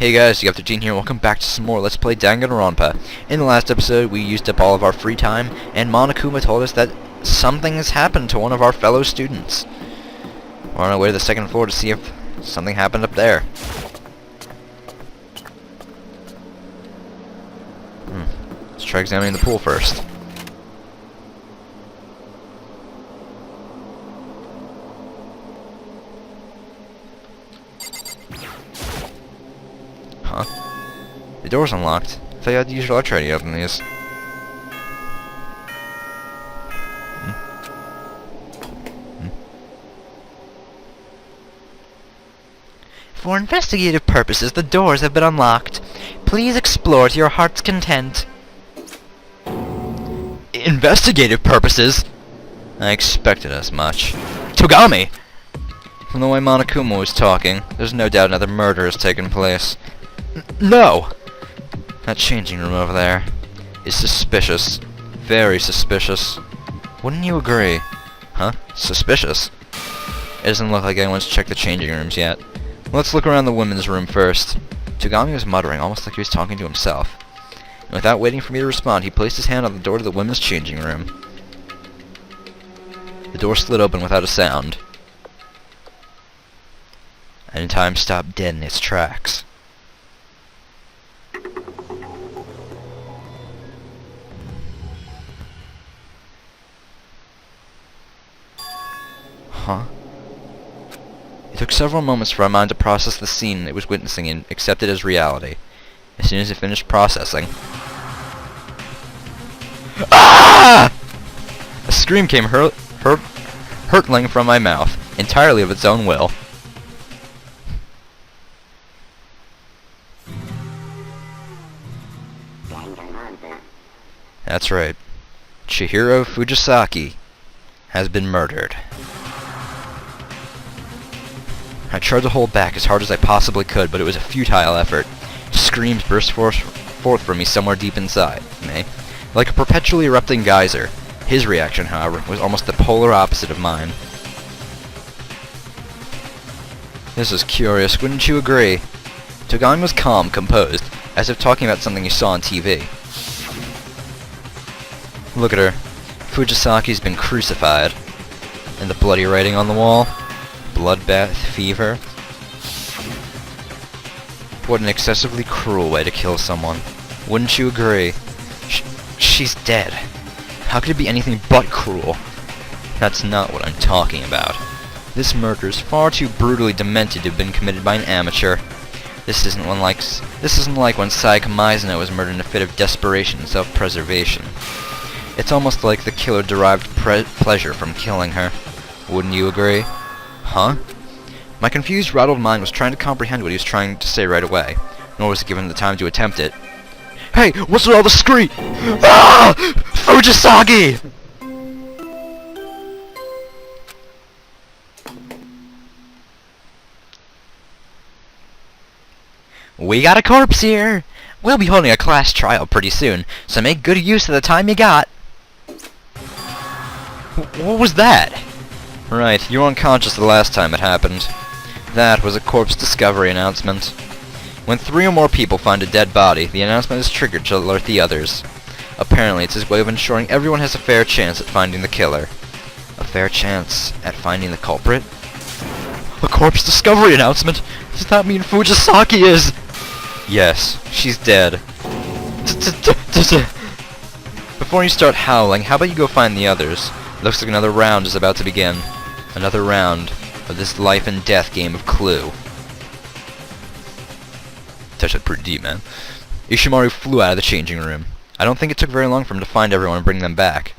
Hey guys, you got Gene here, welcome back to some more Let's Play DanganRonpa. In the last episode, we used up all of our free time, and Monokuma told us that something has happened to one of our fellow students. We're on our way to the second floor to see if something happened up there. Let's try examining the pool first. Huh? The door's unlocked. I thought you had to use your electricity to open these. For investigative purposes, the doors have been unlocked. Please explore to your heart's content. Investigative purposes? I expected as much. Togami! From the way Monokuma was talking, there's no doubt another murder has taken place. No! That changing room over there is suspicious. Very suspicious. Wouldn't you agree? Huh? Suspicious? It doesn't look like anyone's checked the changing rooms yet. Let's look around the women's room first. Togami was muttering, almost like he was talking to himself. And without waiting for me to respond, he placed his hand on the door to the women's changing room. The door slid open without a sound. And time stopped dead in its tracks. Huh? It took several moments for our mind to process the scene it was witnessing and accept it as reality. As soon as it finished processing... Ah! A scream came hurtling from my mouth, entirely of its own will. That's right. Chihiro Fujisaki has been murdered. I tried to hold back as hard as I possibly could, but it was a futile effort. Screams burst forth from me somewhere deep inside me, like a perpetually erupting geyser. His reaction, however, was almost the polar opposite of mine. This is curious, wouldn't you agree? Togami was calm, composed, as if talking about something he saw on TV. Look at her. Fujisaki's been crucified. And the bloody writing on the wall? Bloodbath fever? What an excessively cruel way to kill someone. Wouldn't you agree? She's dead. How could it be anything but cruel? That's not what I'm talking about. This murder is far too brutally demented to have been committed by an amateur. This isn't like when Sayaka Mizuno was murdered in a fit of desperation and self-preservation. It's almost like the killer derived pleasure from killing her. Wouldn't you agree? Huh? My confused, rattled mind was trying to comprehend what he was trying to say right away, nor was it given the time to attempt it. Hey, what's with all the scream? Ah! Fujisaki! We got a corpse here! We'll be holding a class trial pretty soon, so make good use of the time you got. What was that? Right, you were unconscious the last time it happened. That was a corpse discovery announcement. When 3 or more people find a dead body, the announcement is triggered to alert the others. Apparently, it's his way of ensuring everyone has a fair chance at finding the killer. A fair chance at finding the culprit? A corpse discovery announcement? Does that mean Fujisaki is... Yes, she's dead. Before you start howling, how about you go find the others? Looks like another round is about to begin. Another round of this life and death game of Clue. Touched it pretty deep, man. Ishimaru flew out of the changing room. I don't think it took very long for him to find everyone and bring them back.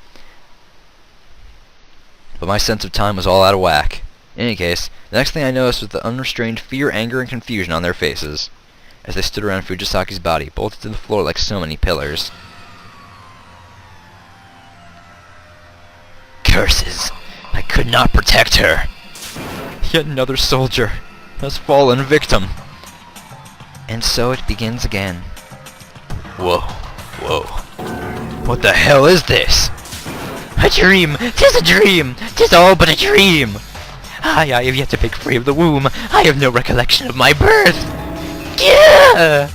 But my sense of time was all out of whack. In any case, the next thing I noticed was the unrestrained fear, anger, and confusion on their faces, as they stood around Fujisaki's body, bolted to the floor like so many pillars. Curses! I could not protect her! Yet another soldier has fallen victim. And so it begins again. Whoa. Whoa. What the hell is this? A dream! 'Tis a dream! 'Tis all but a dream! I have yet to break free of the womb. I have no recollection of my birth! Yeah!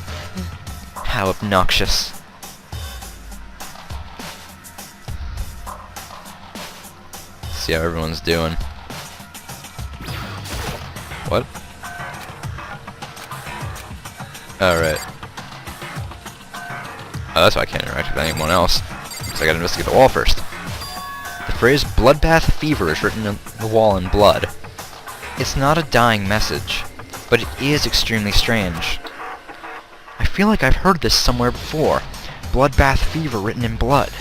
How obnoxious. See how everyone's doing. What? Alright. Oh, that's why I can't interact with anyone else. So I gotta investigate the wall first. The phrase bloodbath fever is written on the wall in blood. It's not a dying message, but it is extremely strange. I feel like I've heard this somewhere before. Bloodbath fever written in blood.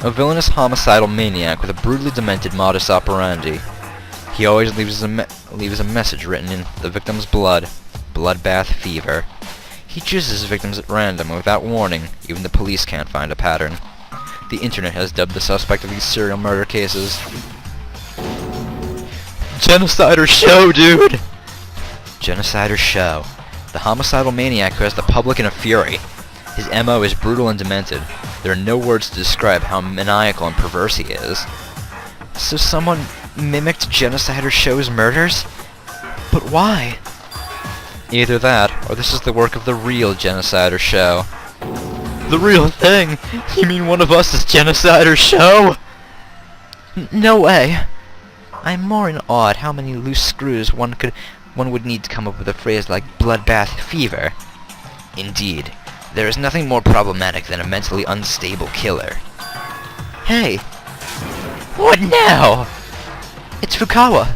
A villainous homicidal maniac with a brutally demented modus operandi. He always leaves a message written in the victim's blood. Bloodbath fever. He chooses his victims at random and without warning. Even the police can't find a pattern. The internet has dubbed the suspect of these serial murder cases Genocide or Show, dude! Genocide or Show. The homicidal maniac who has the public in a fury. His MO is brutal and demented. There are no words to describe how maniacal and perverse he is. So someone mimicked Genocide or Show's murders? But why? Either that, or this is the work of the real Genocide or Show. The real thing? You mean one of us is Genocide or Show? No way. I'm more in awe at how many loose screws one would need to come up with a phrase like bloodbath fever. Indeed, there is nothing more problematic than a mentally unstable killer. Hey! What now? It's Fukawa!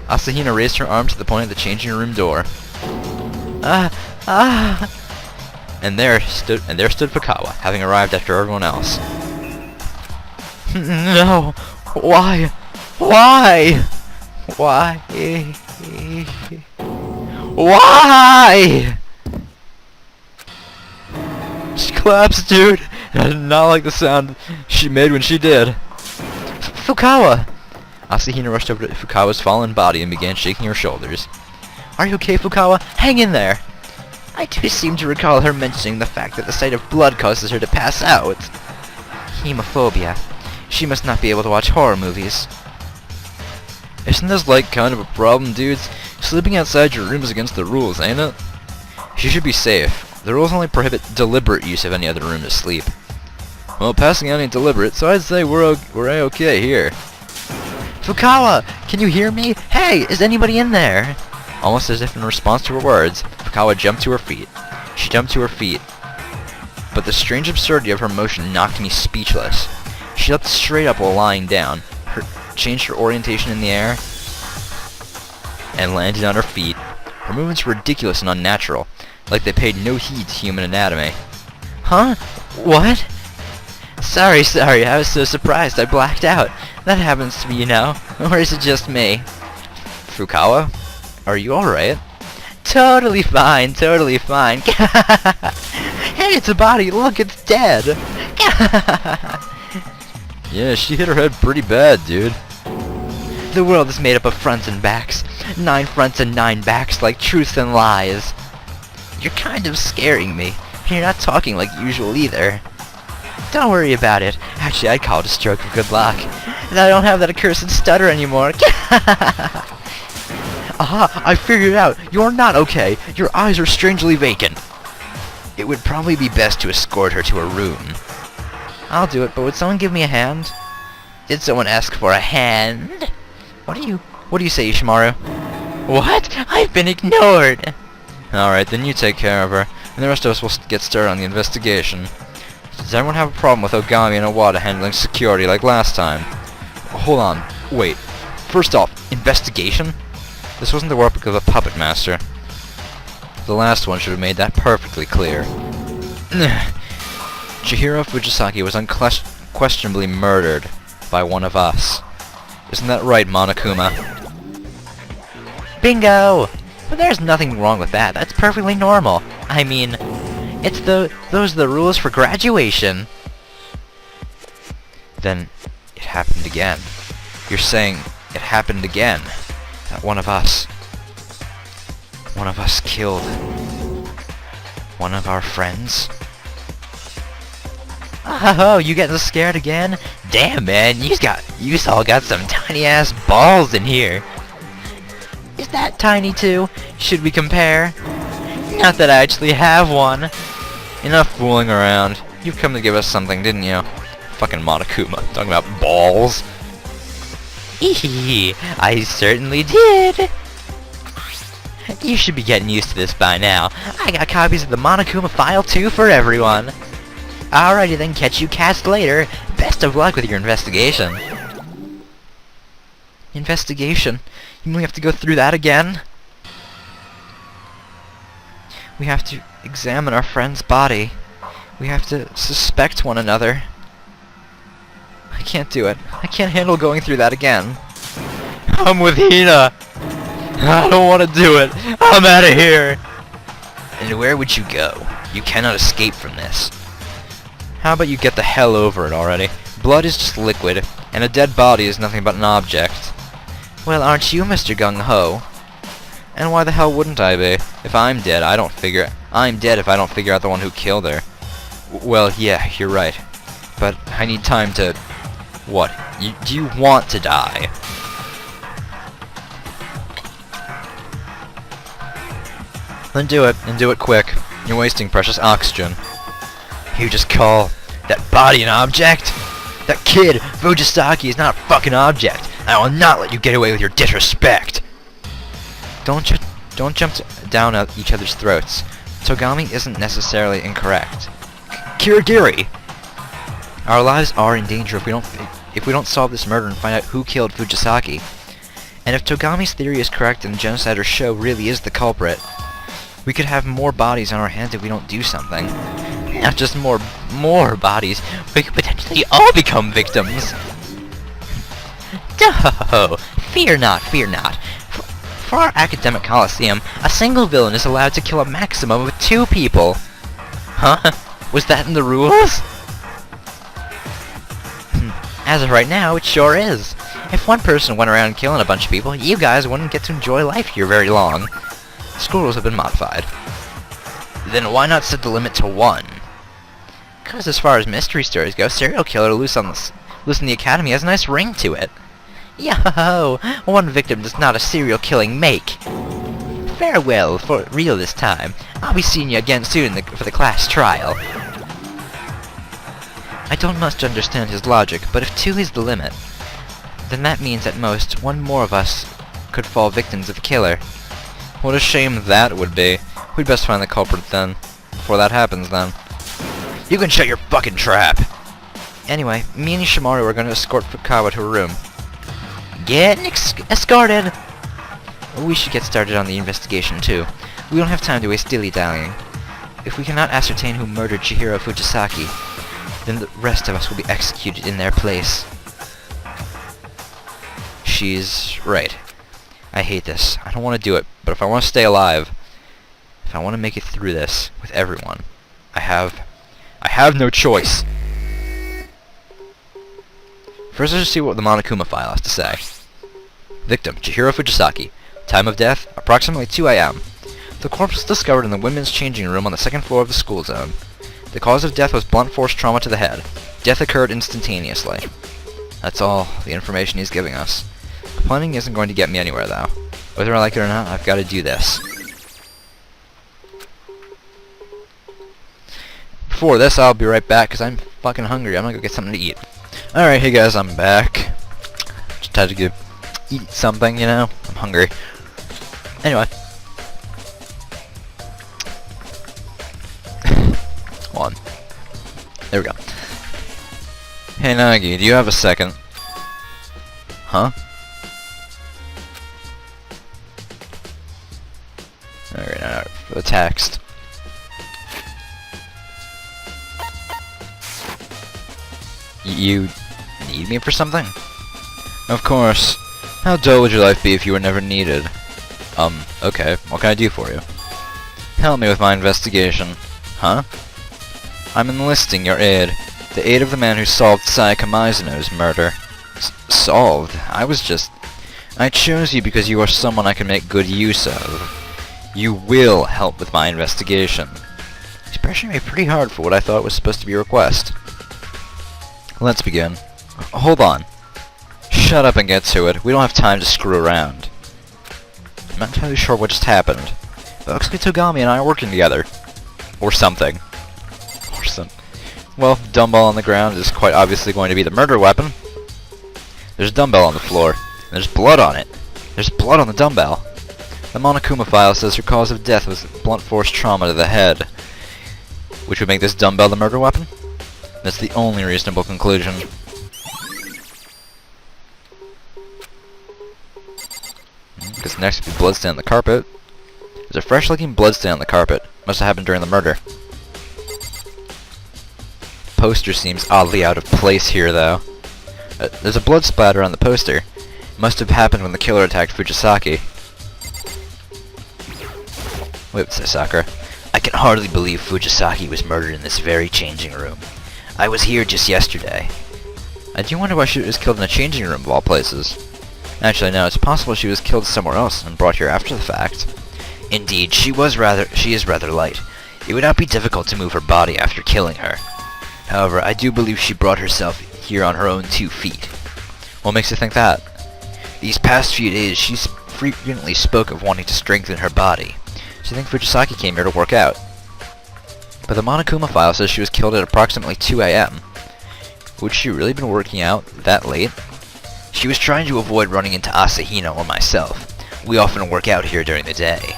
Asahina raised her arm to the point of the changing room door. And there stood Fukawa, having arrived after everyone else. No! Why? Why? Why? Why? She collapsed, dude! I did not like the sound she made when she did. Fukawa! Asahina rushed over to Fukawa's fallen body and began shaking her shoulders. Are you okay, Fukawa? Hang in there! I do seem to recall her mentioning the fact that the sight of blood causes her to pass out. Hemophobia. She must not be able to watch horror movies. Isn't this like kind of a problem, dudes? Sleeping outside your room is against the rules, ain't it? She should be safe. The rules only prohibit deliberate use of any other room to sleep. Well, passing out ain't deliberate, so I'd say we're A-okay here. Fukawa! Can you hear me? Hey, is anybody in there? Almost as if in response to her words, Fukawa jumped to her feet. She jumped to her feet. But the strange absurdity of her motion knocked me speechless. She leapt straight up while lying down, changed her orientation in the air, and landed on her feet. Her movements were ridiculous and unnatural, like they paid no heed to human anatomy. Huh? What? Sorry, I was so surprised I blacked out. That happens to me, you know. Or is it just me? Fukawa? Are you alright? Totally fine, totally fine. Hey, it's a body, look, it's dead. Yeah, she hit her head pretty bad, dude. The world is made up of fronts and backs. 9 fronts and 9 backs, like truths and lies. You're kind of scaring me. And you're not talking like usual either. Don't worry about it. Actually, I'd call it a stroke of good luck. and I don't have that accursed stutter anymore. Aha! I figured it out! You're not okay! Your eyes are strangely vacant! It would probably be best to escort her to her room. I'll do it, but would someone give me a hand? Did someone ask for a hand? What do you say, Ishimaru? What? I've been ignored! Alright, then you take care of her, and the rest of us will get started on the investigation. Does everyone have a problem with Togami and Owada handling security like last time? Hold on, wait. First off, investigation? This wasn't the work of a puppet master. The last one should have made that perfectly clear. Chihiro Fujisaki was unquestionably murdered by one of us. Isn't that right, Monokuma? Bingo! But there's nothing wrong with that. That's perfectly normal. I mean, those are the rules for graduation. Then it happened again. You're saying it happened again. That one of us killed one of our friends? Oh, you getting scared again? Damn, man, you all got some tiny ass balls in here. Is that tiny too? Should we compare? Not that I actually have one. Enough fooling around. You've come to give us something, didn't you? Fucking Monokuma, talking about balls. Eehee, I certainly did. You should be getting used to this by now. I got copies of the Monokuma file too for everyone. Alrighty then, catch you cats later. Best of luck with your investigation. Investigation? You mean we have to go through that again? We have to examine our friend's body. We have to suspect one another. I can't do it. I can't handle going through that again. I'm with Hina! I don't want to do it! I'm out of here! And where would you go? You cannot escape from this. How about you get the hell over it already? Blood is just liquid, and a dead body is nothing but an object. Well, aren't you, Mr. Gung-Ho? And why the hell wouldn't I be? If I'm dead, I'm dead if I don't figure out the one who killed her. Well, yeah, you're right. But I need time to... What? Do you want to die? Then do it, and do it quick. You're wasting precious oxygen. You just call that body an object? That kid, Fujisaki, is not a fucking object. I will not let you get away with your disrespect. Don't jump down at each other's throats. Togami isn't necessarily incorrect. Kirigiri! Our lives are in danger if we don't solve this murder and find out who killed Fujisaki. And if Togami's theory is correct and the Genocider Show really is the culprit, we could have more bodies on our hands if we don't do something. Not just more bodies, we could potentially all become victims. Oh, fear not, fear not. For our academic coliseum, a single villain is allowed to kill a maximum of 2 people. Huh? Was that in the rules? As of right now, it sure is. If one person went around killing a bunch of people, you guys wouldn't get to enjoy life here very long. School rules have been modified. Then why not set the limit to 1? Because as far as mystery stories go, serial killer loose in the academy has a nice ring to it. Yo-ho! 1 victim does not a serial killing make. Farewell, for real this time. I'll be seeing you again soon for the class trial. I don't much understand his logic, but if 2 is the limit, then that means at most 1 more of us could fall victims of the killer. What a shame that would be. We'd best find the culprit then. Before that happens then. You can shut your fucking trap! Anyway, me and Ishimaru are going to escort Fukawa to her room. Getting escorted! We should get started on the investigation too. We don't have time to waste dilly-dallying. If we cannot ascertain who murdered Chihiro Fujisaki, then the rest of us will be executed in their place. She's right. I hate this. I don't want to do it, but if I want to stay alive, if I want to make it through this with everyone, I have no choice. First, let's just see what the Monokuma file has to say. Victim, Chihiro Fujisaki. Time of death, approximately 2 a.m. The corpse was discovered in the women's changing room on the 2nd floor of the school zone. The cause of death was blunt force trauma to the head. Death occurred instantaneously. That's all the information he's giving us. Complaining isn't going to get me anywhere, though. Whether I like it or not, I've got to do this. Before this, I'll be right back, because I'm fucking hungry. I'm gonna go get something to eat. Alright, hey guys, I'm back. Just had to go eat something, you know? I'm hungry. Anyway. Hold on. There we go. Hey Nagi, do you have a second? Huh? Alright, the text. You need me for something? Of course. How dull would your life be if you were never needed? Okay. What can I do for you? Help me with my investigation. Huh? I'm enlisting your aid. The aid of the man who solved Sayaka Mizuno's murder. Solved? I chose you because you are someone I can make good use of. You will help with my investigation. He's pressuring me pretty hard for what I thought was supposed to be a request. Let's begin. Hold on. Shut up and get to it. We don't have time to screw around. I'm not entirely sure what just happened. But it looks like Togami and I are working together. Or something. Well, the dumbbell on the ground is quite obviously going to be the murder weapon. There's a dumbbell on the floor. And there's blood on it. There's blood on the dumbbell. The Monokuma file says her cause of death was blunt force trauma to the head. Which would make this dumbbell the murder weapon? That's the only reasonable conclusion. Because next would be bloodstain on the carpet. There's a fresh-looking bloodstain on the carpet. Must have happened during the murder. Poster seems oddly out of place here, though. There's a blood splatter on the poster. Must have happened when the killer attacked Fujisaki. Wait, what's that, Sakura? I can hardly believe Fujisaki was murdered in this very changing room. I was here just yesterday. I do wonder why she was killed in a changing room of all places. Actually, no, it's possible she was killed somewhere else and brought here after the fact. Indeed, she is rather light. It would not be difficult to move her body after killing her. However, I do believe she brought herself here on her own 2 feet. What makes you think that? These past few days, she's frequently spoke of wanting to strengthen her body. So I think Fujisaki came here to work out. But the Monokuma file says she was killed at approximately 2 a.m. Would she really been working out that late? She was trying to avoid running into Asahina or myself. We often work out here during the day.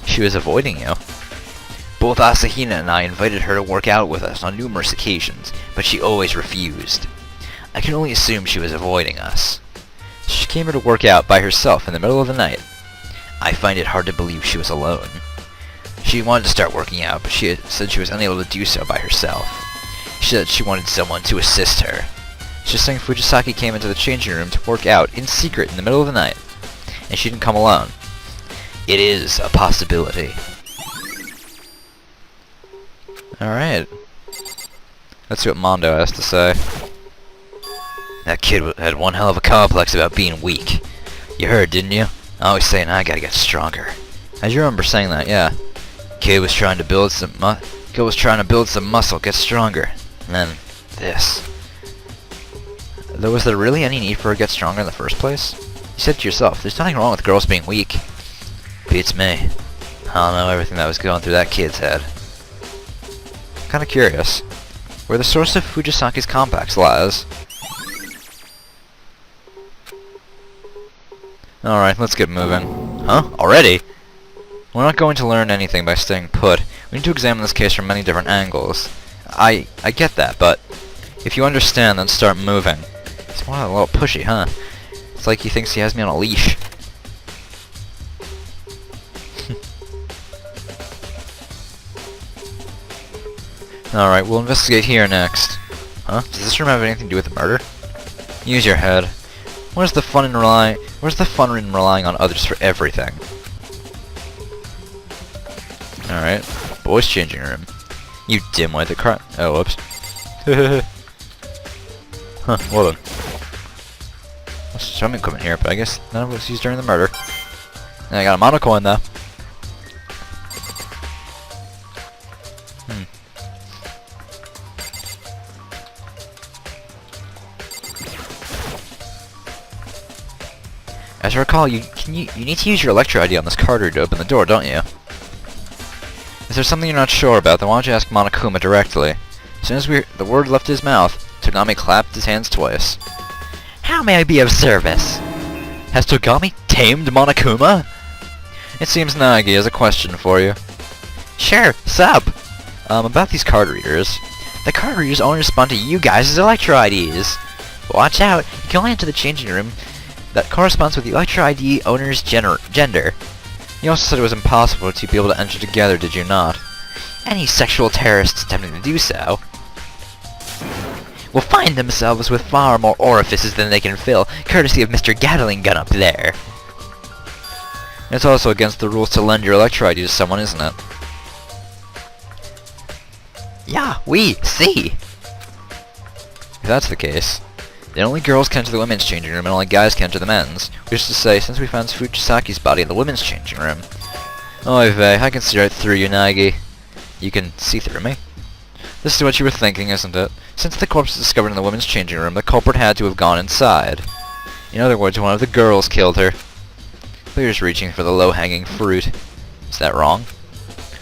She was avoiding you. Both Asahina and I invited her to work out with us on numerous occasions, but she always refused. I can only assume she was avoiding us. She came here to work out by herself in the middle of the night. I find it hard to believe she was alone. She wanted to start working out, but she said she was unable to do so by herself. She said she wanted someone to assist her. She's saying Fujisaki came into the changing room to work out in secret in the middle of the night, and she didn't come alone. It is a possibility. Alright. Let's see what Mondo has to say. That kid had one hell of a complex about being weak. You heard, didn't you? Always saying I gotta get stronger. I do remember saying that, yeah. Kid was trying to build some muscle, get stronger. And then this. Though, was there really any need for her to get stronger in the first place? You said it yourself, there's nothing wrong with girls being weak. Beats me. I don't know everything that was going through that kid's head. Kinda curious. Where the source of Fujisaki's complex lies. Alright, let's get moving. Huh? Already? We're not going to learn anything by staying put. We need to examine this case from many different angles. I get that, but if you understand, then start moving. He's a little pushy, huh? It's like he thinks he has me on a leash. Alright, we'll investigate here next. Huh? Does this room have anything to do with the murder? Use your head. Where's the fun in relying on others for everything? Alright. Boys changing room. You dimwit, the crap. Oh, whoops. Huh, well done. There's some equipment here, but I guess none of it was used during the murder. And I got a mono coin though. As I recall, you need to use your Electro ID on this card reader to open the door, don't you? If there's something you're not sure about, then why don't you ask Monokuma directly? As soon as the word left his mouth, Togami clapped his hands twice. How may I be of service? Has Togami tamed Monokuma? It seems Nagi has a question for you. Sure, sup? About these card readers. The card readers only respond to you guys' Electro IDs. But watch out, you can only enter the changing room that corresponds with the Electro ID owner's gender. You also said it was impossible to be able to enter together, did you not? Any sexual terrorists attempting to do so will find themselves with far more orifices than they can fill, courtesy of Mr. Gatling Gun up there. It's also against the rules to lend your Electro ID to someone, isn't it? Yeah, we see. If that's the case, then only girls can enter the women's changing room and only guys can enter the men's. Which is to say, since we found Fujisaki's body in the women's changing room... Oy vey, I can see right through you, Nagi. You can see through me? This is what you were thinking, isn't it? Since the corpse was discovered in the women's changing room, the culprit had to have gone inside. In other words, one of the girls killed her. But you're just reaching for the low-hanging fruit. Is that wrong?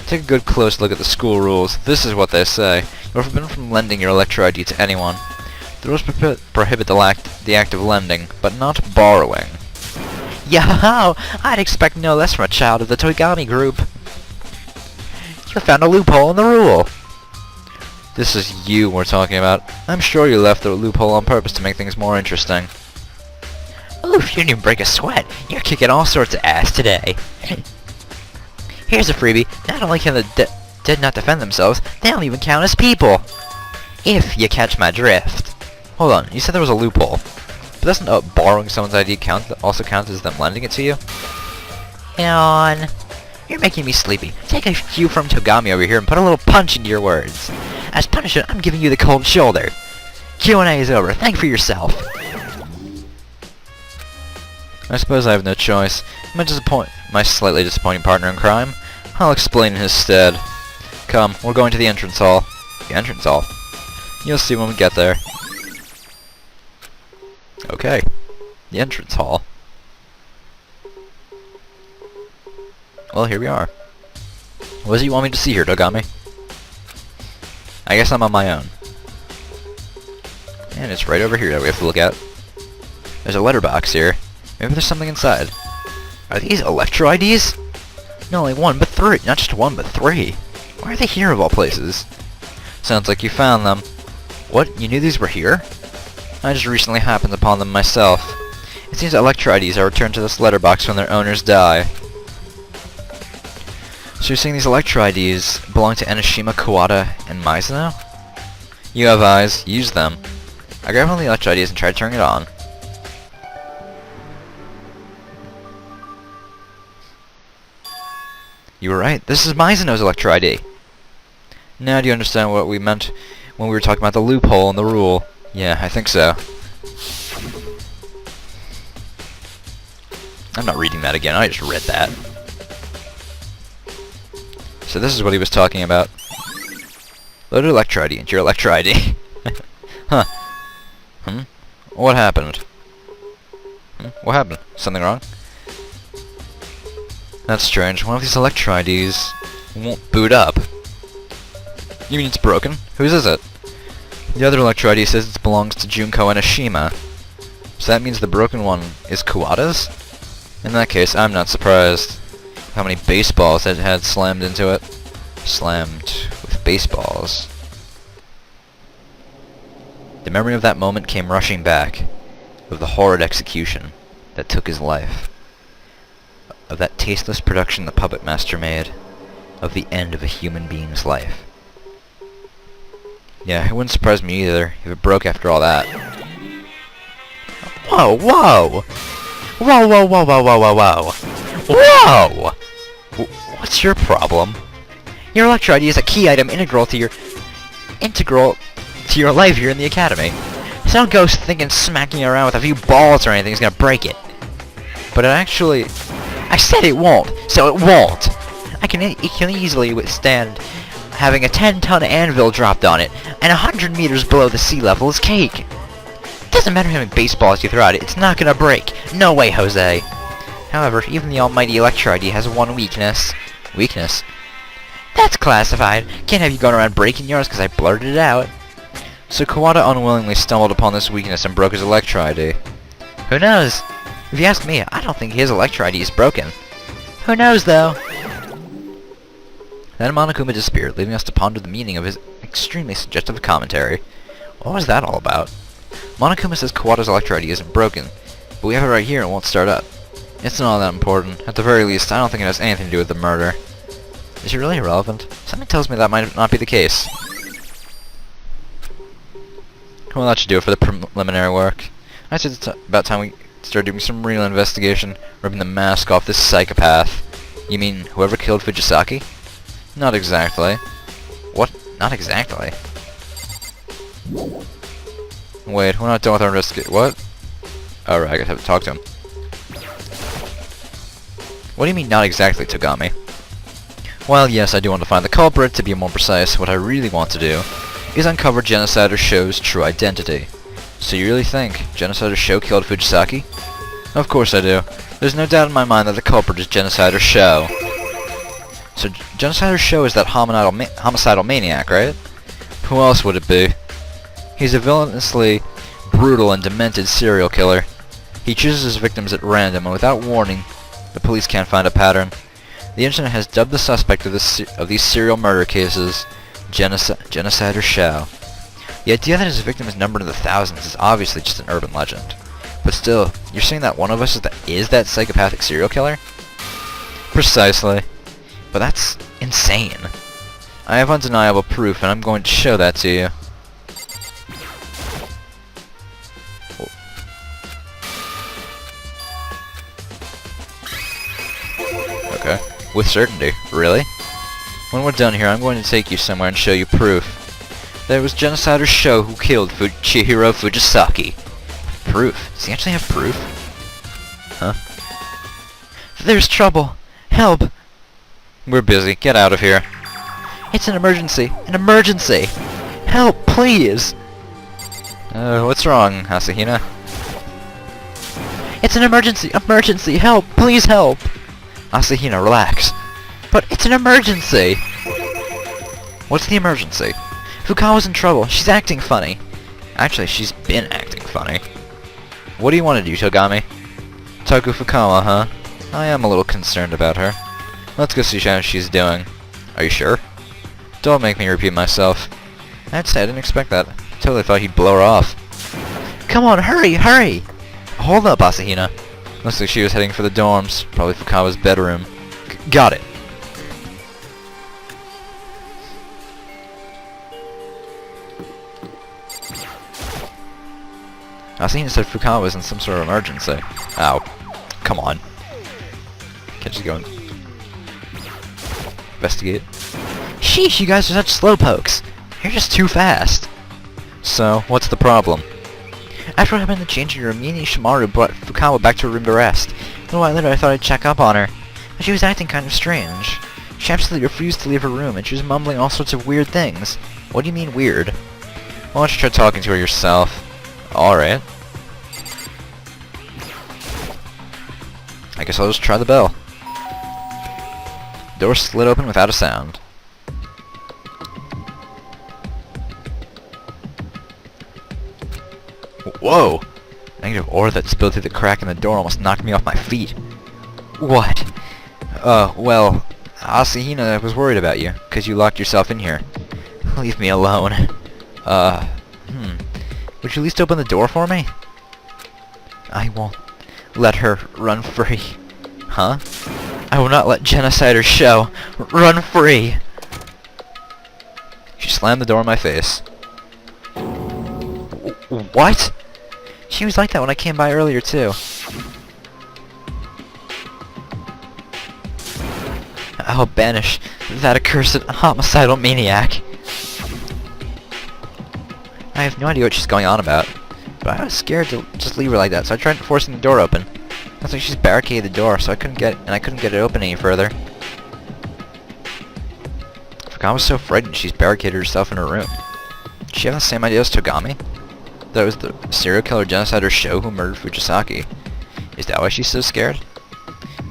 Take a good close look at the school rules. This is what they say. You are forbidden from lending your Electro ID to anyone. The rules prohibit the act of lending, but not borrowing. Yo, I'd expect no less from a child of the Togami group. You found a loophole in the rule. This is you we're talking about. I'm sure you left the loophole on purpose to make things more interesting. Oof, you didn't even break a sweat. You're kicking all sorts of ass today. Here's a freebie. Not only can the dead not defend themselves, they don't even count as people. If you catch my drift. Hold on, you said there was a loophole. But doesn't borrowing someone's ID also count as them lending it to you? Yawn. You're making me sleepy. Take a cue from Togami over here and put a little punch into your words. As punishment, I'm giving you the cold shoulder. Q&A is over. Think for yourself. I suppose I have no choice. My slightly disappointing partner in crime. I'll explain in his stead. Come, we're going to the entrance hall. The entrance hall? You'll see when we get there. Okay. The entrance hall. Well, here we are. What is it you want me to see here, Togami? I guess I'm on my own. And it's right over here that we have to look at. There's a letterbox here. Maybe there's something inside. Are these Electro IDs? No, only one, but three. Not just one, but three. Why are they here of all places? Sounds like you found them. What? You knew these were here? I just recently happened upon them myself. It seems that Electro IDs are returned to this letterbox when their owners die. So you're saying these Electro IDs belong to Enoshima, Kawada, and Mizuno? You have eyes. Use them. I grabbed one of the Electro IDs and tried turning it on. You were right. This is Mizuno's Electro ID. Now do you understand what we meant when we were talking about the loophole in the rule? Yeah, I think so. I'm not reading that again. I just read that. So this is what he was talking about. Load Electro ID into your Electro ID. Huh. What happened? What happened? Something wrong? That's strange. One of these Electro IDs won't boot up. You mean it's broken? Whose is it? The other Electro ID says it belongs to Junko Enoshima. So that means the broken one is Kawada's? In that case, I'm not surprised. How many baseballs it had slammed into it. Slammed with baseballs. The memory of that moment came rushing back. Of the horrid execution that took his life. Of that tasteless production the puppet master made. Of the end of a human being's life. Yeah, it wouldn't surprise me either if it broke after all that. Whoa, whoa! Whoa, whoa, whoa, whoa, whoa, whoa, whoa! Whoa! What's your problem? Your Electro ID is a key item integral to your life here in the Academy. So don't go thinking smacking around with a few balls or anything is gonna break it. But it actually... I said it won't, so it won't! It can easily withstand having a 10-ton anvil dropped on it, and 100 meters below the sea level is cake. Doesn't matter how many baseballs you throw at it, it's not gonna break. No way, Jose. However, even the almighty Electro ID has one weakness. Weakness? That's classified. Can't have you going around breaking yours because I blurted it out. So Kawada unwillingly stumbled upon this weakness and broke his Electro ID. Who knows? If you ask me, I don't think his Electro ID is broken. Who knows, though? Then Monokuma disappeared, leaving us to ponder the meaning of his extremely suggestive commentary. What was that all about? Monokuma says Kawada's Electro ID isn't broken, but we have it right here and it won't start up. It's not all that important. At the very least, I don't think it has anything to do with the murder. Is it really irrelevant? Something tells me that might not be the case. Well, that should do it for the preliminary work. I said it's about time we start doing some real investigation, ripping the mask off this psychopath. You mean whoever killed Fujisaki? Not exactly. What? Not exactly? Wait, we're not done with our investigation. What? Alright, I gotta have to talk to him. What do you mean, not exactly, Togami? Well, yes, I do want to find the culprit. To be more precise, what I really want to do is uncover Genocider Shou's true identity. So you really think Genocider Shou killed Fujisaki? Of course I do. There's no doubt in my mind that the culprit is Genocider Shou. So Genocider Shou is that homicidal maniac, right? Who else would it be? He's a villainously brutal and demented serial killer. He chooses his victims at random, and without warning, the police can't find a pattern. The internet has dubbed the suspect of these serial murder cases Genocider Shou. The idea that his victim is numbered in the thousands is obviously just an urban legend. But still, you're saying that one of us is that psychopathic serial killer? Precisely. But that's insane. I have undeniable proof, and I'm going to show that to you. Okay. With certainty. Really? When we're done here, I'm going to take you somewhere and show you proof. That it was Genocider Shou who killed Chihiro Fujisaki. Proof? Does he actually have proof? Huh? There's trouble! Help! We're busy. Get out of here. It's an emergency! An emergency! Help, please! What's wrong, Asahina? It's an emergency! Emergency! Help! Please help! Asahina, relax. But it's an emergency! What's the emergency? Fukawa's in trouble. She's acting funny. Actually, she's been acting funny. What do you want to do, Togami? Taku Fukawa, huh? I am a little concerned about her. Let's go see how she's doing. Are you sure? Don't make me repeat myself. I'd say I didn't expect that. Totally thought he'd blow her off. Come on, hurry, hurry! Hold up, Asahina. Looks like she was heading for the dorms. Probably Fukawa's bedroom. Got it. Asahina said Fukawa was in some sort of emergency. Ow. Come on. Can't just go and investigate. Sheesh, you guys are such slowpokes. You're just too fast. So, what's the problem? After what happened in the changing room, me and Ishimaru brought Fukawa back to her room to rest. A little while later, I thought I'd check up on her. But she was acting kind of strange. She absolutely refused to leave her room, and she was mumbling all sorts of weird things. What do you mean, weird? Why don't you try talking to her yourself? Alright. I guess I'll just try the bell. Door slid open without a sound. Whoa! Negative aura that spilled through the crack in the door almost knocked me off my feet. What? Well, Asahina, I was worried about you, 'cause you locked yourself in here. Leave me alone. Would you at least open the door for me? I won't let her run free. Huh? I will not let Genocider Shou run free! She slammed the door in my face. What? She was like that when I came by earlier, too. I'll banish that accursed homicidal maniac. I have no idea what she's going on about, but I was scared to just leave her like that, so I tried forcing the door open. Looks like she's barricaded the door, so I couldn't get it open any further. Fukawa was so frightened she's barricaded herself in her room. Does she have the same idea as Togami? That was the serial killer genocider Sho who murdered Fujisaki. Is that why she's so scared?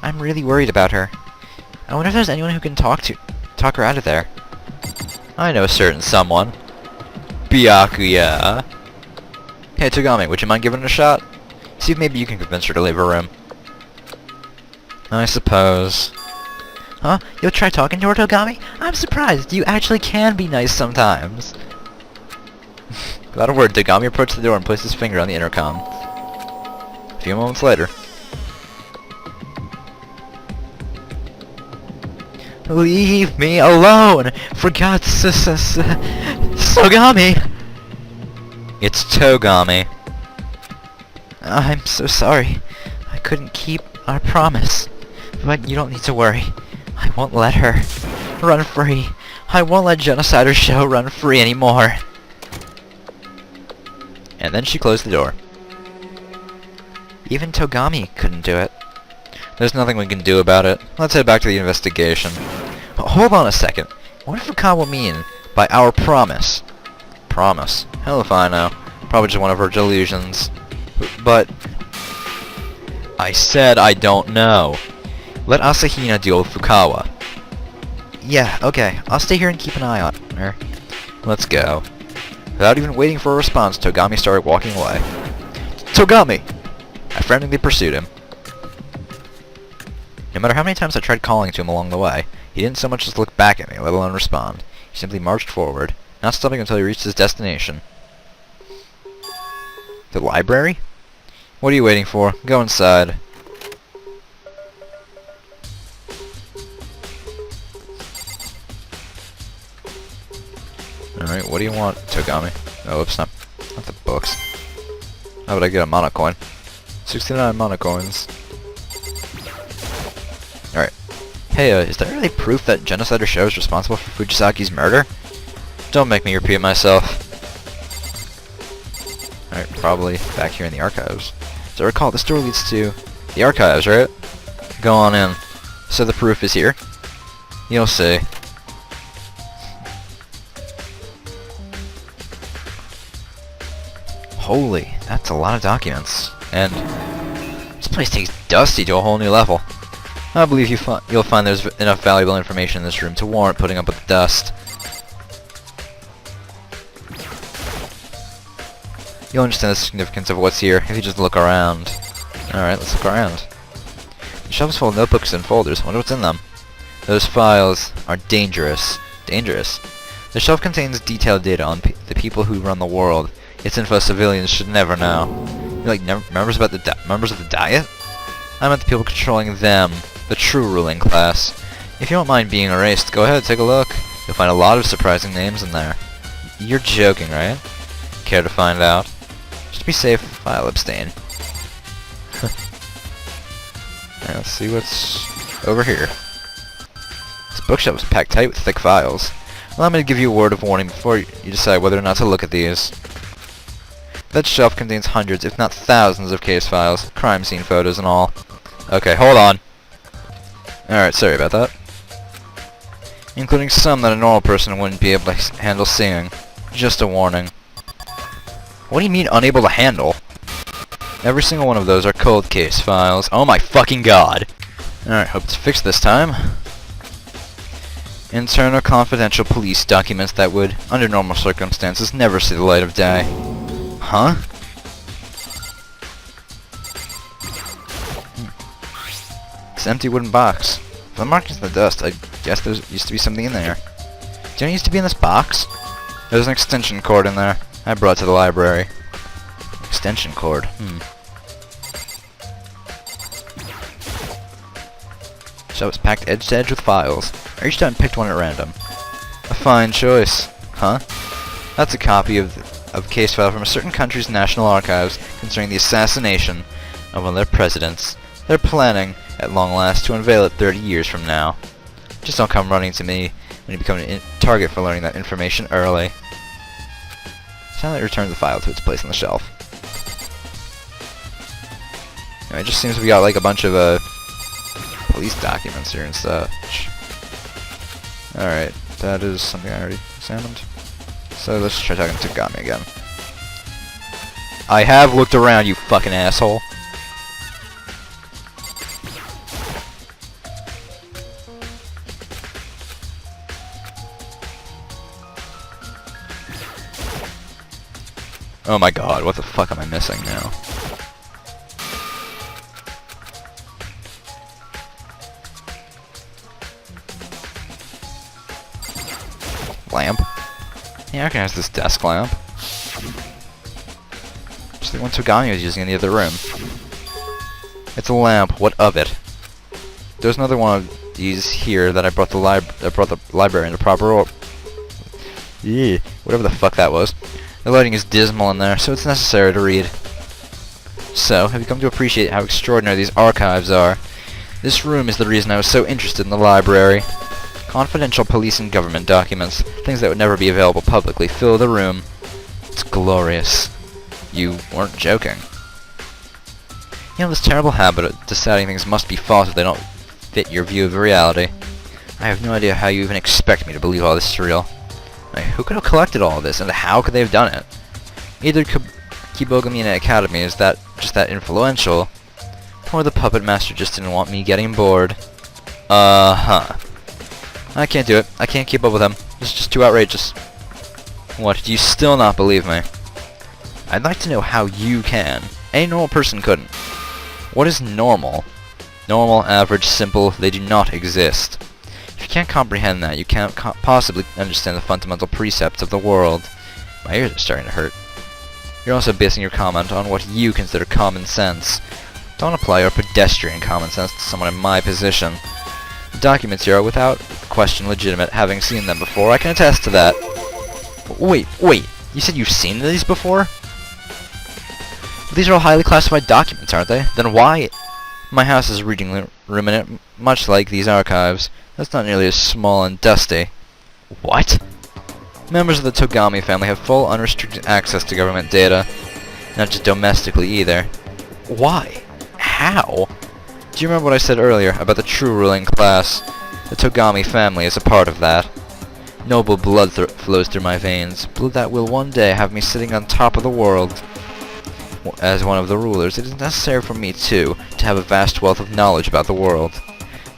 I'm really worried about her. I wonder if there's anyone who can talk her out of there. I know a certain someone. Byakuya. Hey Togami, would you mind giving it a shot? See if maybe you can convince her to leave her room. I suppose. Huh? You'll try talking to her, Togami? I'm surprised. You actually can be nice sometimes. Without a word, Togami approached the door and placed his finger on the intercom. A few moments later. Leave me alone! For God's Togami! It's Togami. I'm so sorry. I couldn't keep our promise. But you don't need to worry. I won't let her run free. I won't let Genocider Sho run free anymore. And then she closed the door. Even Togami couldn't do it. There's nothing we can do about it. Let's head back to the investigation. Hold on a second. What does Fukawa mean by our promise? Promise? Hell if I know. Probably just one of her delusions. But I said I don't know. Let Asahina deal with Fukawa. Yeah, okay. I'll stay here and keep an eye on her. Let's go. Without even waiting for a response, Togami started walking away. Togami! I frantically pursued him. No matter how many times I tried calling to him along the way, he didn't so much as look back at me, let alone respond. He simply marched forward, not stopping until he reached his destination. The library? What are you waiting for? Go inside. Alright, what do you want, Togami? Oh, oops, not the books. How would I get a mana coin? 69 mana coins. Alright. Hey, is there really proof that Genocider Sho is responsible for Fujisaki's murder? Don't make me repeat myself. Alright, probably back here in the archives. As I recall, this door leads to the archives, right? Go on in. So the proof is here? You'll see. Holy, that's a lot of documents. And this place takes Dusty to a whole new level. I believe you'll find there's enough valuable information in this room to warrant putting up with the dust. You'll understand the significance of what's here if you just look around. Alright, let's look around. The shelf is full of notebooks and folders. I wonder what's in them. Those files are dangerous. Dangerous? The shelf contains detailed data on the people who run the world. It's info civilians should never know. You like members of the Diet? I meant the people controlling them, the true ruling class. If you don't mind being erased, go ahead, take a look. You'll find a lot of surprising names in there. You're joking, right? Care to find out? Just to be safe, I'll abstain. Alright, let's see what's over here. This bookshelf is packed tight with thick files. Allow me to give you a word of warning before you decide whether or not to look at these. That shelf contains hundreds, if not thousands, of case files, crime scene photos and all. Okay, hold on. Alright, sorry about that. Including some that a normal person wouldn't be able to handle seeing. Just a warning. What do you mean, unable to handle? Every single one of those are cold case files. Oh my fucking god! Alright, hope it's fixed this time. Internal confidential police documents that would, under normal circumstances, never see the light of day. Huh? This empty wooden box. If the markings in the dust, I guess there used to be something in there. Do you know what used to be in this box? There's an extension cord in there. I brought it to the library. Extension cord. So it's packed edge to edge with files. I reached out and picked one at random. A fine choice. Huh? That's a copy of a case file from a certain country's national archives concerning the assassination of one of their presidents. They're planning, at long last, to unveil it 30 years from now. Just don't come running to me when you become a target for learning that information early. Silently return the file to its place on the shelf. It just seems we got like a bunch of police documents here and such. Alright, that is something I already examined. So let's try talking to Togami again. I have looked around, you fucking asshole. Oh my god, what the fuck am I missing now? Lamp? Yeah, I recognize this desk lamp. Just the one Togami was using in the other room. It's a lamp, what of it? There's another one of these here that I brought the library into proper order. Yeah, whatever the fuck that was. The lighting is dismal in there, so it's necessary to read. So, have you come to appreciate how extraordinary these archives are? This room is the reason I was so interested in the library. Confidential police and government documents, things that would never be available publicly, fill the room. It's glorious. You weren't joking. You know, this terrible habit of deciding things must be false if they don't fit your view of reality. I have no idea how you even expect me to believe all this is real. Who could have collected all of this, and how could they have done it? Either Togami and Academy is just that influential, or the puppet master just didn't want me getting bored. I can't do it. I can't keep up with him. This is just too outrageous. What, do you still not believe me? I'd like to know how you can. Any normal person couldn't. What is normal? Normal, average, simple, they do not exist. If you can't comprehend that, you can't possibly understand the fundamental precepts of the world. My ears are starting to hurt. You're also basing your comment on what you consider common sense. Don't apply your pedestrian common sense to someone in my position. The documents here are without question legitimate. Having seen them before, I can attest to that. Wait, you said you've seen these before? These are all highly classified documents, aren't they? Then why? My house is a reading room in it, much like these archives. That's not nearly as small and dusty. What? Members of the Togami family have full unrestricted access to government data. Not just domestically either. Why? How? Do you remember what I said earlier about the true ruling class? The Togami family is a part of that. Noble blood flows through my veins. Blood that will one day have me sitting on top of the world. As one of the rulers, it is necessary for me, too, to have a vast wealth of knowledge about the world.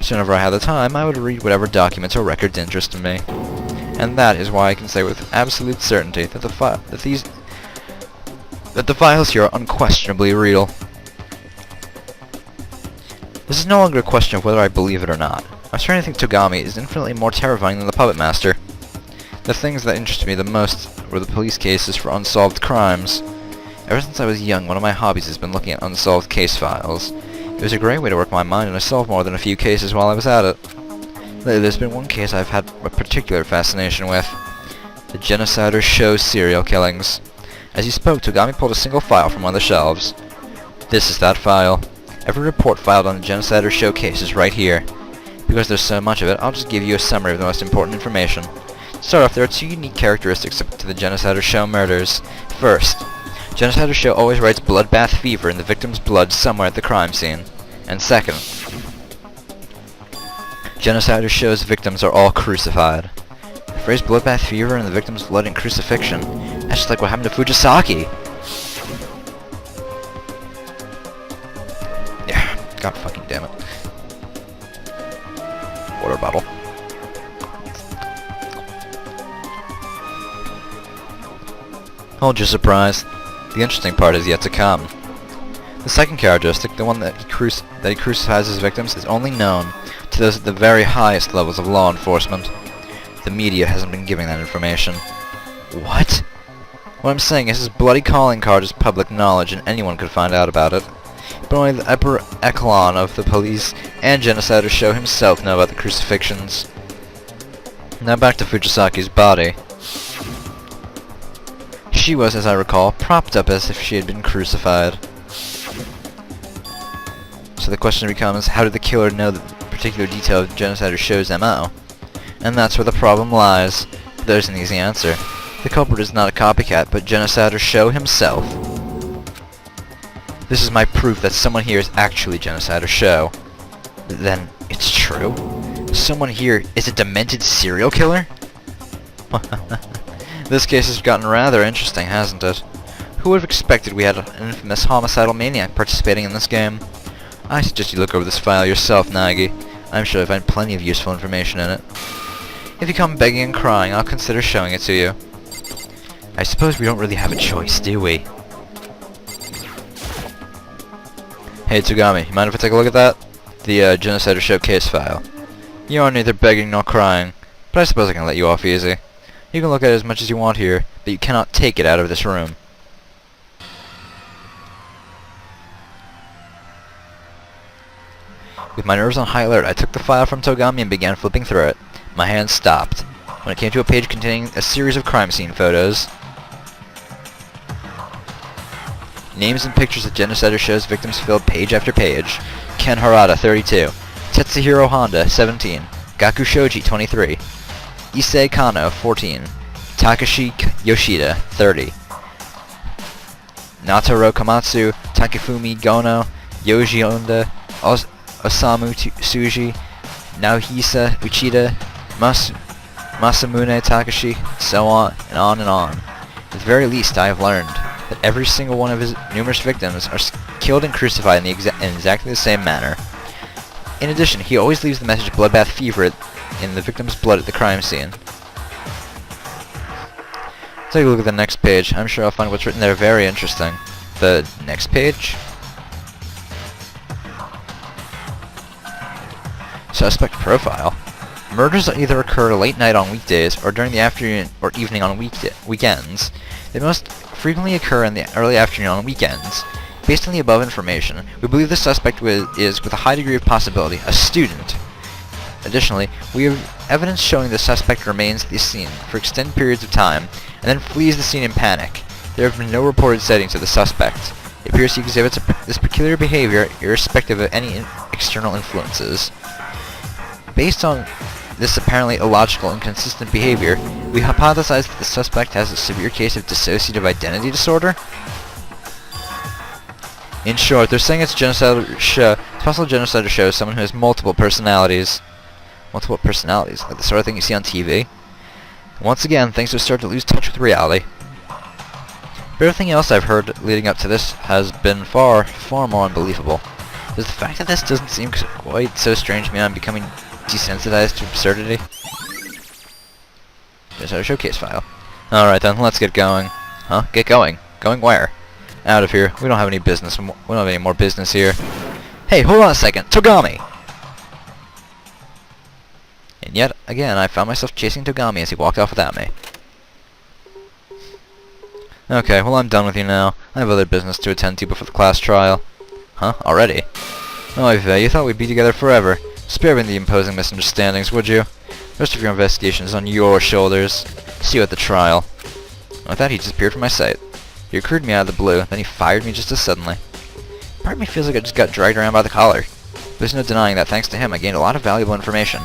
So whenever I have the time, I would read whatever documents or records interest me. And that is why I can say with absolute certainty that the files here are unquestionably real. This is no longer a question of whether I believe it or not. I'm starting to think Togami is infinitely more terrifying than the Puppet Master. The things that interested me the most were the police cases for unsolved crimes. Ever since I was young, one of my hobbies has been looking at unsolved case files. It was a great way to work my mind, and I solved more than a few cases while I was at it. Lately, there's been one case I've had a particular fascination with. The Genocider Show serial killings. As he spoke, Togami pulled a single file from one of the shelves. This is that file. Every report filed on the Genocider Show case is right here. Because there's so much of it, I'll just give you a summary of the most important information. To start off, there are two unique characteristics to the Genocider Show murders. First, Genocider Show always writes bloodbath fever in the victim's blood somewhere at the crime scene. And second, Genocider Show's victims are all crucified. The phrase bloodbath fever in the victim's blood and crucifixion, that's just like what happened to Fujisaki. Yeah, god fucking damn it. Water bottle. Hold your surprise. The interesting part is yet to come. The second characteristic, the one that he crucifies his victims, is only known to those at the very highest levels of law enforcement. The media hasn't been giving that information. What? What I'm saying is his bloody calling card is public knowledge and anyone could find out about it. But only the upper echelon of the police and Genocider Show himself know about the crucifixions. Now back to Fujisaki's body. She was, as I recall, propped up as if she had been crucified. So the question becomes, how did the killer know the particular detail of Genocider Show's MO? And that's where the problem lies. There's an easy answer. The culprit is not a copycat, but Genocider Show himself. This is my proof that someone here is actually Genocider Show. Then, it's true? Someone here is a demented serial killer? This case has gotten rather interesting, hasn't it? Who would have expected we had an infamous homicidal maniac participating in this game? I suggest you look over this file yourself, Nagi. I'm sure you'll find plenty of useful information in it. If you come begging and crying, I'll consider showing it to you. I suppose we don't really have a choice, do we? Hey Togami, you mind if I take a look at that? The Genocider Showcase file. You are neither begging nor crying, but I suppose I can let you off easy. You can look at it as much as you want here, but you cannot take it out of this room. With my nerves on high alert, I took the file from Togami and began flipping through it. My hand stopped when it came to a page containing a series of crime scene photos. Names and pictures of Genocider shows victims filled page after page. Ken Harada, 32. Tetsuhiro Honda, 17. Gaku Shoji, 23. Issei Kano, 14. Takashi Yoshida, 30. Nataro Komatsu, Takefumi Gono, Yoji Onda, Osamu Tsuji, Naohisa Uchida, Masamune Takashi, so on and on and on. At the very least, I have learned that every single one of his numerous victims are killed and crucified in exactly the same manner. In addition, he always leaves the message Bloodbath Fever in the victim's blood at the crime scene. Take a look at the next page. I'm sure I'll find what's written there very interesting. The next page? Suspect profile. Murders either occur late night on weekdays or during the afternoon or evening on weekends. They most frequently occur in the early afternoon on weekends. Based on the above information, we believe the suspect is, with a high degree of possibility, a student. Additionally, we have evidence showing the suspect remains at the scene for extended periods of time and then flees the scene in panic. There have been no reported sightings of the suspect. It appears he exhibits this peculiar behavior irrespective of any external influences. Based on this apparently illogical and inconsistent behavior, we hypothesize that the suspect has a severe case of dissociative identity disorder. In short, they're saying it's possible genocider shows someone who has multiple personalities. Multiple personalities, like the sort of thing you see on TV. Once again, things have started to lose touch with reality. But everything else I've heard leading up to this has been far, far more unbelievable. Does the fact that this doesn't seem quite so strange mean I'm becoming desensitized to absurdity? There's our showcase file. Alright then, let's get going. Huh? Get going? Going where? Out of here. We don't have any business. We don't have any more business here. Hey, hold on a second. Togami! And yet again, I found myself chasing Togami as he walked off without me. Okay, well I'm done with you now. I have other business to attend to before the class trial. Huh? Already? Oh, you thought we'd be together forever. Spare me the imposing misunderstandings, would you? The rest of your investigation is on your shoulders. See you at the trial. With that, he disappeared from my sight. He recruited me out of the blue, then he fired me just as suddenly. Part of me feels like I just got dragged around by the collar. There's no denying that thanks to him I gained a lot of valuable information.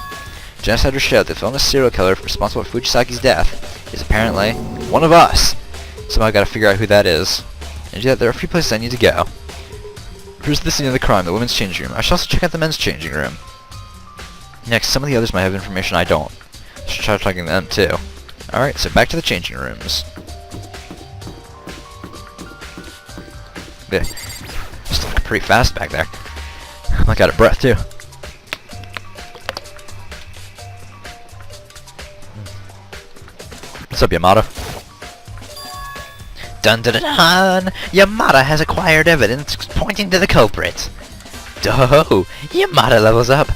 Genocider showed that the villainous serial killer responsible for Fujisaki's death is apparently one of us. Somehow I gotta figure out who that is. And yet there are a few places I need to go. Here's the scene of the crime, the women's changing room. I should also check out the men's changing room. Next, some of the others might have information I don't. Should try talking to them too. Alright, so back to the changing rooms. There. Still pretty fast back there. I'm like out of breath too. What's up, Yamato? Dun dun dun dun! Yamada has acquired evidence pointing to the culprit. Oh, Yamada levels up.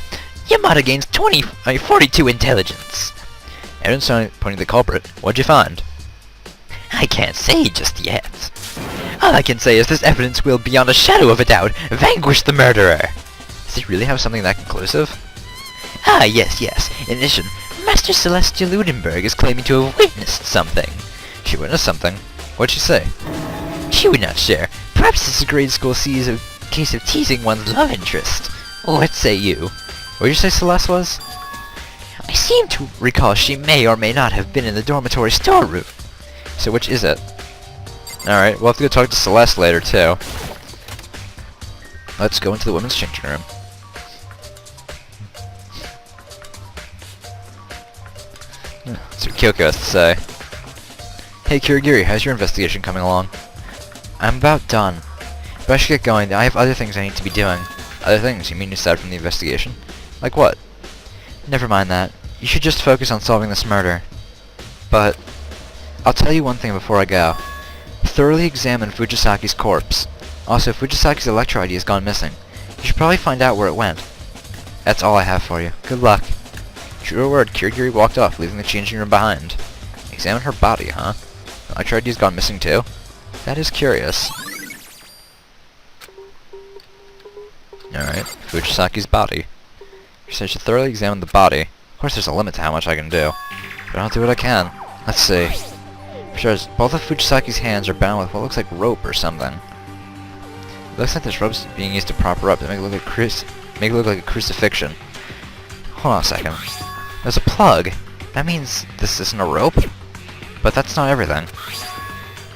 Yamada gains 42 intelligence. Evidence pointing to the culprit. What'd you find? I can't say just yet. All I can say is this evidence will, beyond a shadow of a doubt, vanquish the murderer. Does he really have something that conclusive? Ah, yes. In addition, Master Celestia Ludenberg is claiming to have witnessed something. She witnessed something? What'd she say? She would not share. Perhaps this grade school sees a case of teasing one's love interest. What say you? What'd you say Celeste was? I seem to recall she may or may not have been in the dormitory storeroom. So which is it? Alright, we'll have to go talk to Celeste later too. Let's go into the women's changing room. That's what Kyoko has to say. Hey Kirigiri, how's your investigation coming along? I'm about done. But I should get going. I have other things I need to be doing. Other things? You mean aside from the investigation? Like what? Never mind that. You should just focus on solving this murder. But I'll tell you one thing before I go. Thoroughly examine Fujisaki's corpse. Also, Fujisaki's Electro ID has gone missing. You should probably find out where it went. That's all I have for you. Good luck. True or word, Kirigiri walked off, leaving the changing room behind. Examine her body, huh? The Electro ID's gone missing too? That is curious. Alright, Fujisaki's body. You said I should thoroughly examine the body. Of course there's a limit to how much I can do. But I'll do what I can. Let's see. For sure, both of Fujisaki's hands are bound with what looks like rope or something. It looks like this rope's being used to prop her up to make it look like a crucifixion. Hold on a second. There's a plug. That means this isn't a rope? But that's not everything.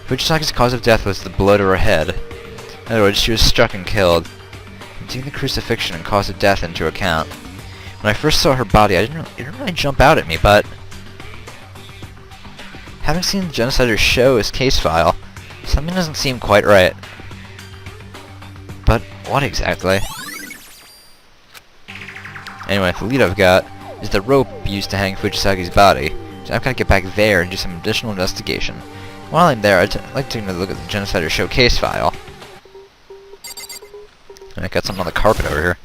Fujisaki's cause of death was the blow to her head. In other words, she was struck and killed. Taking the crucifixion and cause of death into account. When I first saw her body, it didn't really jump out at me, but having seen the Genocider's show his case file, something doesn't seem quite right. But what exactly? Anyway, the lead I've got is the rope used to hang Fujisaki's body, so I've got to get back there and do some additional investigation. While I'm there, I'd like to take a look at the Genocider's show case file. I got something on the carpet over here.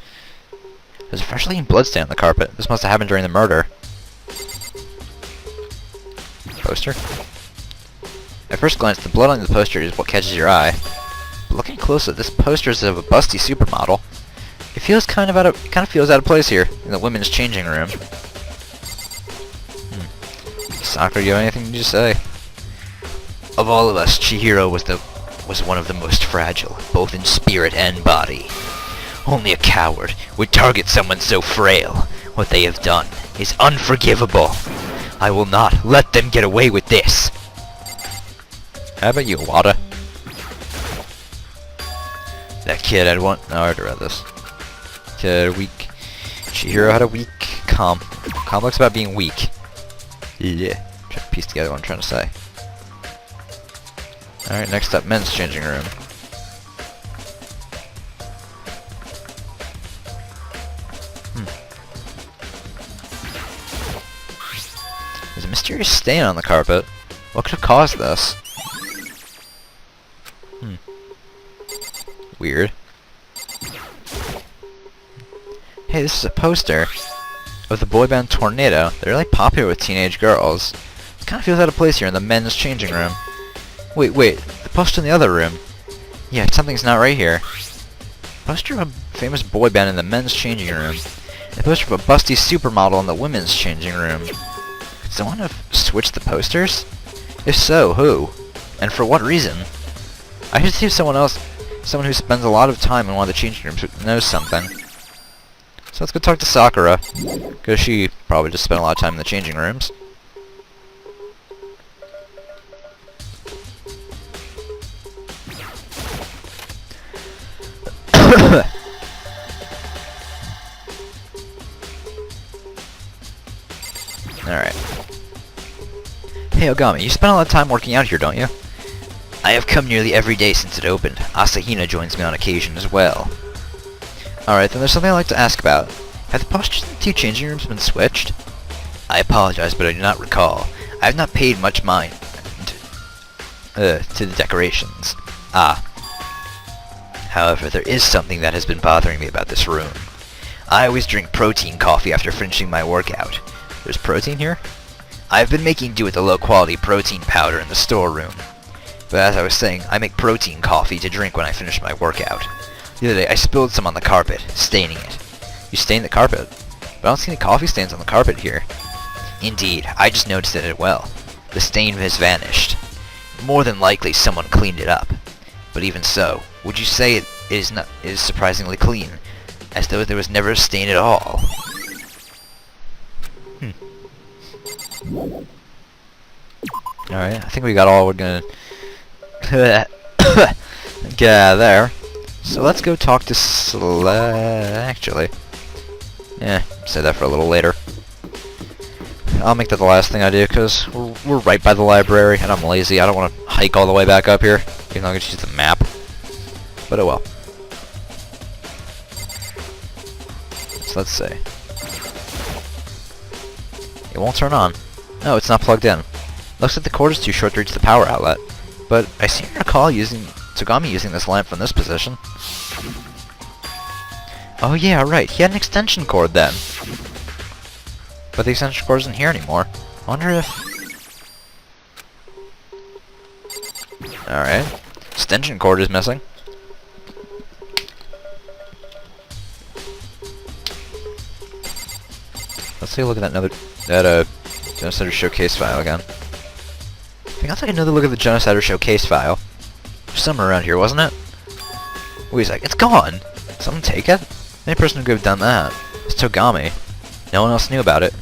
There's a freshly eaten bloodstain on the carpet. This must have happened during the murder. Poster? At first glance, the blood on the poster is what catches your eye. But looking closely, this poster is of a busty supermodel. It feels kind of feels out of place here in the women's changing room. Sakura, you have anything to say? Of all of us, Chihiro was one of the most fragile, both in spirit and body. Only a coward would target someone so frail. What they have done is unforgivable. I will not let them get away with this. How about you, Wada? That kid had one... No, I already read this. Kid had a weak... Chihiro had a weak... Complex about being weak. Yeah. Trying to piece together what I'm trying to say. Alright, next up, men's changing room. There's a mysterious stain on the carpet. What could have caused this? Weird. Hey, this is a poster of the boy band Tornado. They're really popular with teenage girls. It kind of feels out of place here in the men's changing room. Wait, the poster in the other room. Yeah, something's not right here. Poster of a famous boy band in the men's changing room. The poster of a busty supermodel in the women's changing room. Could someone have switched the posters? If so, who? And for what reason? I should see if someone who spends a lot of time in one of the changing rooms knows something. So let's go talk to Sakura, because she probably just spent a lot of time in the changing rooms. Alright. Hey Ogami, you spend a lot of time working out here, don't you? I have come nearly every day since it opened. Asahina joins me on occasion as well. Alright, then there's something I'd like to ask about. Have the posters in the two changing rooms been switched? I apologize, but I do not recall. I have not paid much mind to the decorations. However, there is something that has been bothering me about this room. I always drink protein coffee after finishing my workout. There's protein here? I've been making do with the low-quality protein powder in the storeroom. But as I was saying, I make protein coffee to drink when I finish my workout. The other day, I spilled some on the carpet, staining it. You stained the carpet? But I don't see any coffee stains on the carpet here. Indeed, I just noticed it as well. The stain has vanished. More than likely, someone cleaned it up. But even so, would you say it is surprisingly clean, as though there was never a stain at all? Alright, I think we got all we're gonna get out of there. So let's go talk to actually. Yeah, say that for a little later. I'll make that the last thing I do, because we're right by the library, and I'm lazy. I don't want to hike all the way back up here, even though I could use the map. But oh well. So let's see. It won't turn on. Oh, it's not plugged in. Looks like the cord is too short to reach the power outlet. But I seem to recall Togami using this lamp from this position. Oh yeah, right. He had an extension cord then. But the extension cord isn't here anymore. I wonder if... Alright. Extension cord is missing. Let's take a look at that Genocider Showcase file again. I think I'll take another look at the Genocider Showcase file. There's somewhere around here, wasn't it? Wait a sec, it's gone! Someone take it? The only person who could have done that is Togami. No one else knew about it.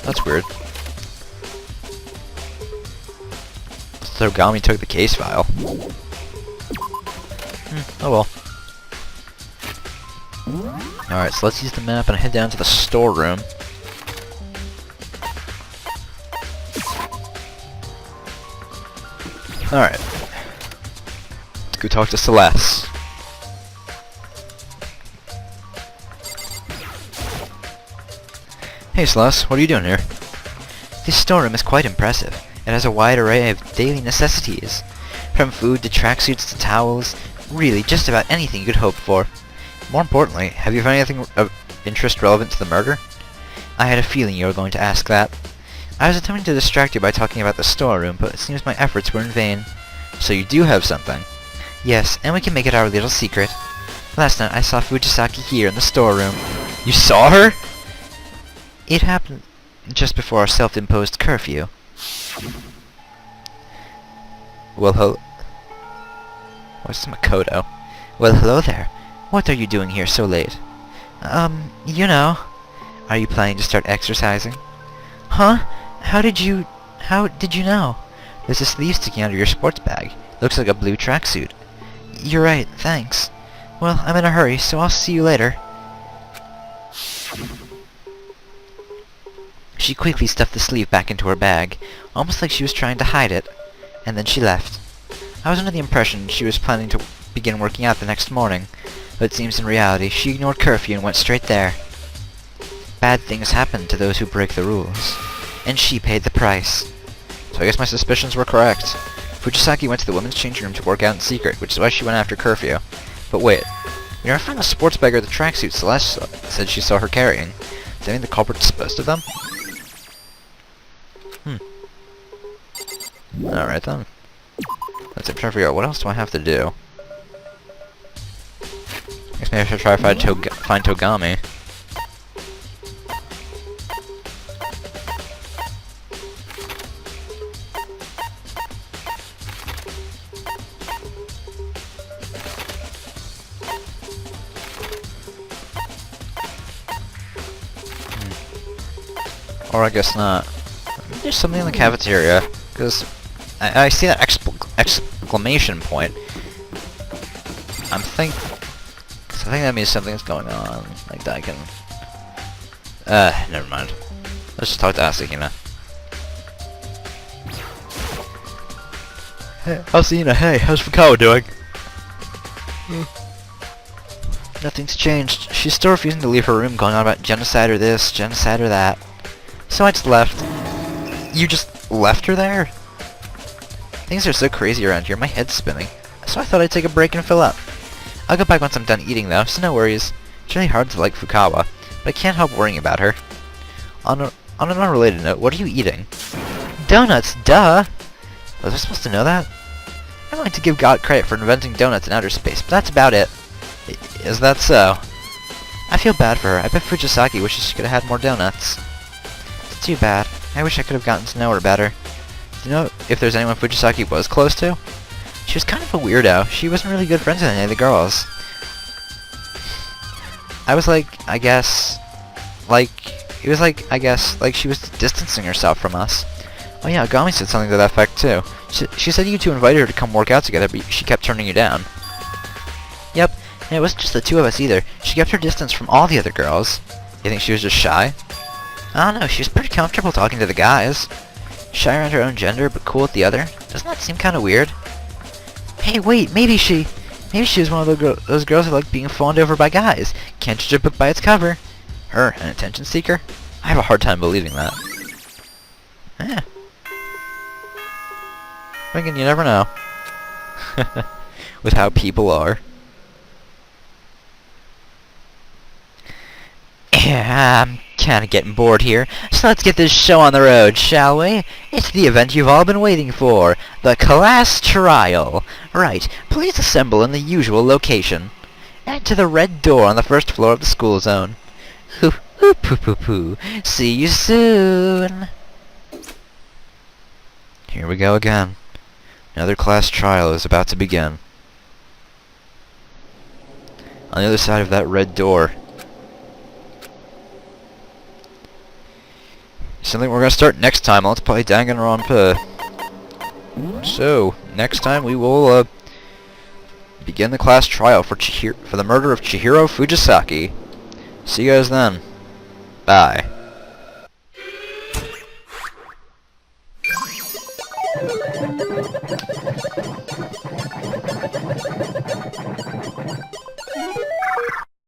That's weird. Togami took the case file. Oh well. Alright, so let's use the map and head down to the storeroom. Alright. Let's go talk to Celeste. Hey Celeste, what are you doing here? This storeroom is quite impressive. It has a wide array of daily necessities. From food to tracksuits to towels. Really, just about anything you could hope for. More importantly, have you found anything of interest relevant to the murder? I had a feeling you were going to ask that. I was attempting to distract you by talking about the storeroom, but it seems my efforts were in vain. So you do have something? Yes, and we can make it our little secret. Last night I saw Fujisaki here in the storeroom. You saw her? It happened just before our self-imposed curfew. Well, what's Makoto? Well, hello there. What are you doing here so late? You know. Are you planning to start exercising? Huh? How did you know? There's a sleeve sticking out of your sports bag. Looks like a blue tracksuit. You're right, thanks. Well, I'm in a hurry, so I'll see you later. She quickly stuffed the sleeve back into her bag, almost like she was trying to hide it, and then she left. I was under the impression she was planning to begin working out the next morning, but it seems in reality she ignored curfew and went straight there. Bad things happen to those who break the rules, and she paid the price. So I guess my suspicions were correct. Fujisaki went to the women's changing room to work out in secret, which is why she went after curfew. But wait, we never found the sports bag or the tracksuit Celeste said she saw her carrying. Does that mean the culprit disposed of them? Alright then. Let's try to figure out what else do I have to do. I guess maybe I should try to find Togami. Or I guess not. Maybe there's something in the cafeteria, because I see that exclamation point. I think that means something's going on. Like that I can... never mind. Let's just talk to Asahina. Hey, Asahina, hey, how's Fukawa doing? Nothing's changed. She's still refusing to leave her room, going on about genocide or this, genocide or that. So I just left. You just left her there? Things are so crazy around here, my head's spinning. So I thought I'd take a break and fill up. I'll go back once I'm done eating though, so no worries. It's really hard to like Fukawa, but I can't help worrying about her. On an unrelated note, what are you eating? Donuts, duh! Was I supposed to know that? I like to give God credit for inventing donuts in outer space, but that's about it. Is that so? I feel bad for her. I bet Fujisaki wishes she could have had more donuts. It's too bad. I wish I could have gotten to know her better. Do you know if there's anyone Fujisaki was close to? She was kind of a weirdo. She wasn't really good friends with any of the girls. It was like she was distancing herself from us. Oh yeah, Agami said something to that effect too. She said you two invited her to come work out together, but she kept turning you down. Yep, and it wasn't just the two of us either. She kept her distance from all the other girls. You think she was just shy? I don't know, she was pretty comfortable talking to the guys. Shy around her own gender, but cool with the other? Doesn't that seem kind of weird? Hey, wait, maybe she was one of those girls who like being fawned over by guys. Can't judge a book by its cover. Her, an attention seeker? I have a hard time believing that. Eh. Thinking you never know. With how people are. Yeah, I'm kinda getting bored here, so let's get this show on the road, shall we? It's the event you've all been waiting for, the class trial. Right, please assemble in the usual location. And to the red door on the first floor of the school zone. Hoo hoo poo poo poo. See you soon. Here we go again. Another class trial is about to begin. On the other side of that red door. Something we're gonna start next time. Let's play DanganRonpa. So, next time we will begin the class trial for the murder of Chihiro Fujisaki. See you guys then. Bye.